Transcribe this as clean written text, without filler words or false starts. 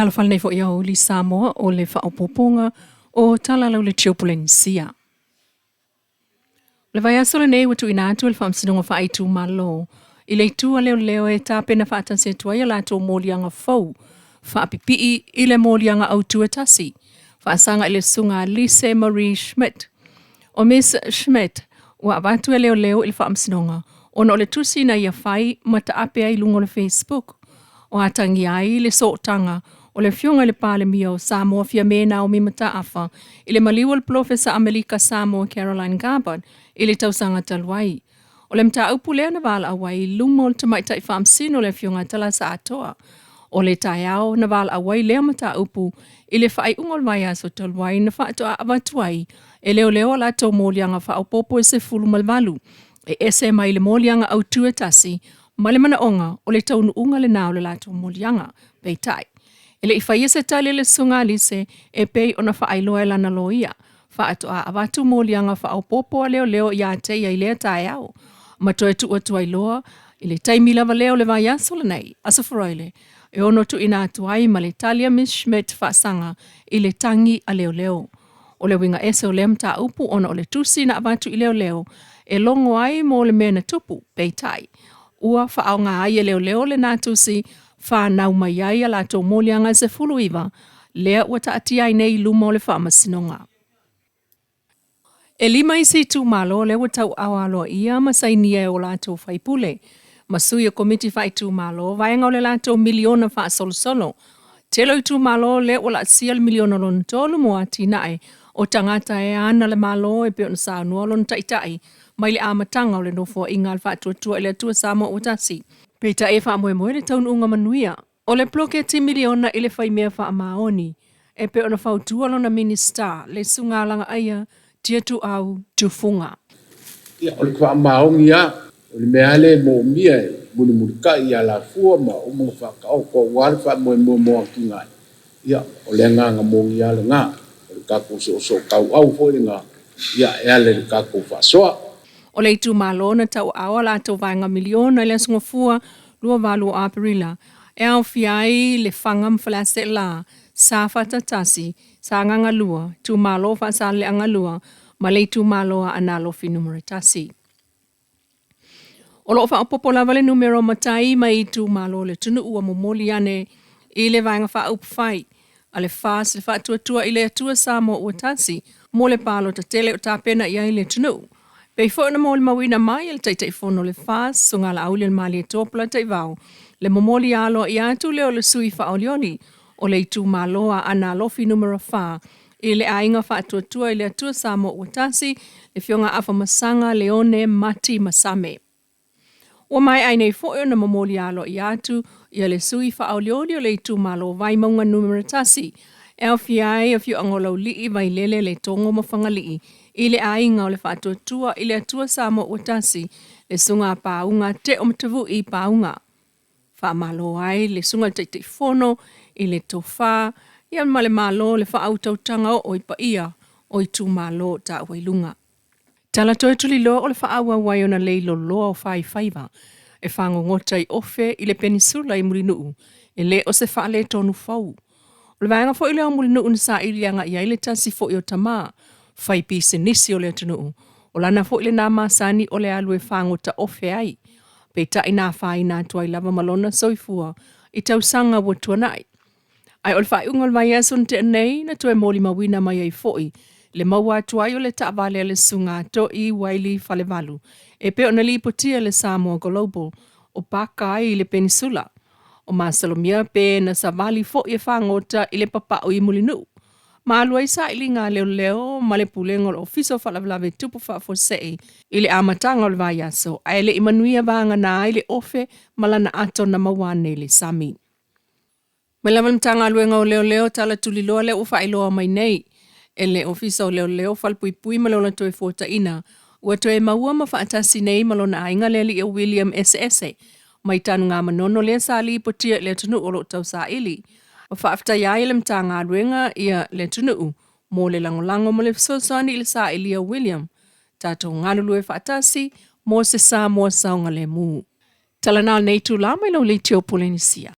Tala Fou nei fo ia o li Samoa o le whaopoponga o tala lau le Tiopolensia. Le vai aso le nei watu inatu le whaamsinonga whaaitu malo. I le tua leo e tāpena whaatanse tuai la tō mōlianga fau. Whaapipii i le mōlianga au tuatasi. Whaasanga i le sunga Lise Marie Schmidt. O Miss Schmidt, wa watu leo i le whaamsinonga. Ona o le tusi na ia whai mata apea i lungo le Facebook. O atangi ai le sotanga o le fionga le pale mia o Samoa fia mena o mimata afa i le maliwa le profesa Amerika Samoa Caroline Garbon i le tausanga talwai. O le mta upu lea na vala awai lumo le tamaita i whaamsino le fionga tala sa atoa. O le taiao na vala awai lea mata upu i le whai ungol vai aso talwai na whaatoa avatuai e leo la tau mōlianga whaopopo e se fulu malvalu e ese mai le mōlianga au tuatasi ma le mana onga o le taunu unga le nao le lato mōlianga peitai. Ele i se tali le sunga Lise e pei ona whaailoa e lana loia. Whaatoa avatu mōlianga whaopopo a leo ia te ia i lea tae au. Matoe tu atua iloa i le taimilawa leo le vai aso le nei. Asa wharaile e ono tu ina atuai ma le talia Miss Schmidt whaasanga i le tangi a leo. O le winga ese o le mta upu ona o le tusi na avatu i leo e longo ai mo le mena tupu peitai. Ua whaaonga ai e leo le natusi whanau mai ai a lato mōlianga se fulu iwa, lea ua taati ai nei lumo le whaamasinonga. E lima isi tu malo le ua tau awalo ia masainia e o lato whaipule. Masui o komiti whai tu malo, vaenga o le lato miliona wha solo. Telo i tu malo le ua la sia le miliona lon tolu mua tinae o tangata e ana le malo e peon sa nua lon taitai. Mai le amatanga o le nofo inga alfa tua ile tua Samoa utasi. Peita e wha moe le taun unga manuia. O le ploke ti miliona ile whai mea wha maoni. E pe ona whau tua lona minister le sunga langa aia tia tu au tufunga. Ia o le wha maongi ia. O le mea le mo mia e muni ka ia la fua ma o mo wha ka o ko wale wha moe ki ngai. Ia o le nganga mongi ia le ngā. O le kako so kau au fo le ngā. Ia e ale le kako wha soa. O le itu malo na tau awa la tau vaenga miliona ile sungofua lua valu o Aprila. E au fiai le fangam falase la sa fatatasi sa nganga lua tu malo fa sa le anga lua ma le itu malo a analo fi numeratasi. O lo fa opopola vale numero matai ma itu malo le tunu ua momoliane i le vaenga fa upfai. Ale fas le fa tua ile tua Samoa utasi mo le palo ta tele o ta pena ia ile tunu. Pei fo na moli mawina mai el tai fono le fas sunga la auli le mali e topla tai vau. Le momoli alo i atu leo le sui fa olioli o le itu maloa ana lofi numero fa i le ainga fa tua ile atua Samoa utasi le fionga afa masanga leone mati masame. O mai aine fo na momoli alo i atu i le sui fa olioli o le itu malo vai maunga numero tasi. LFI of you angolo li vai lele le tongo mafangali i le ainga o le whatua i le atua Samoa utasi le sunga paunga te o mtavu i paunga. Whamalo ai le sunga te fono i le tofa i male malo le whautautanga o i paia o i tu malo ta wailunga. Tala toi tuli lo o le whaawa wai ona leilo loa o whaiva e whango ngota i ofe i le peninsula i Murinuu e le o se whaale tonu fau. O le vaenga fo i leo Murinuu na sa ilianga i aile tasi fo i o tama. Fai pise nisi o le atunuu. O lana fo ile nā masani o le alue whango ta ofe ai. Peita i nā whai nā tuai lava malona soifua i tau sanga watua nai. Ai o le whai ungol mai asun te nei na tue moli mawina mai ai foi. Le maua tuai o le taavale le sunga to i waili falevalu. E pe o na li potia le Samoa Global o paka ai le peninsula. O masalomia pe na savali fo i whangota i le papa o i Murinuu. Ma alua isa ili ngā leo ma le pulengo o fiso whalavlave tupu whaafosei ili amatanga o le vai aso a ele imanuia vanga na ili ofe malana ato na mawane le sami. Me lava mtanga aluenga o leo tala tuliloa le ufa iloa mai nei. Ele ofisa o leo falpuipui malona toe fota ina. Ua toe maua ma whaatasi nei malona ainga leli e William S.S. Mai tanu ngā manono le sali potia le tunu o lo tau sa ili. O whaafta iai le mtanga aluenga ia le tunuu, mo le langolango mo le sosani ili sa ilia William. Tato ngalulu e whaatasi, mo se sa mo saunga le mu. Talanal nei tu lama ilo le Tiopolensia.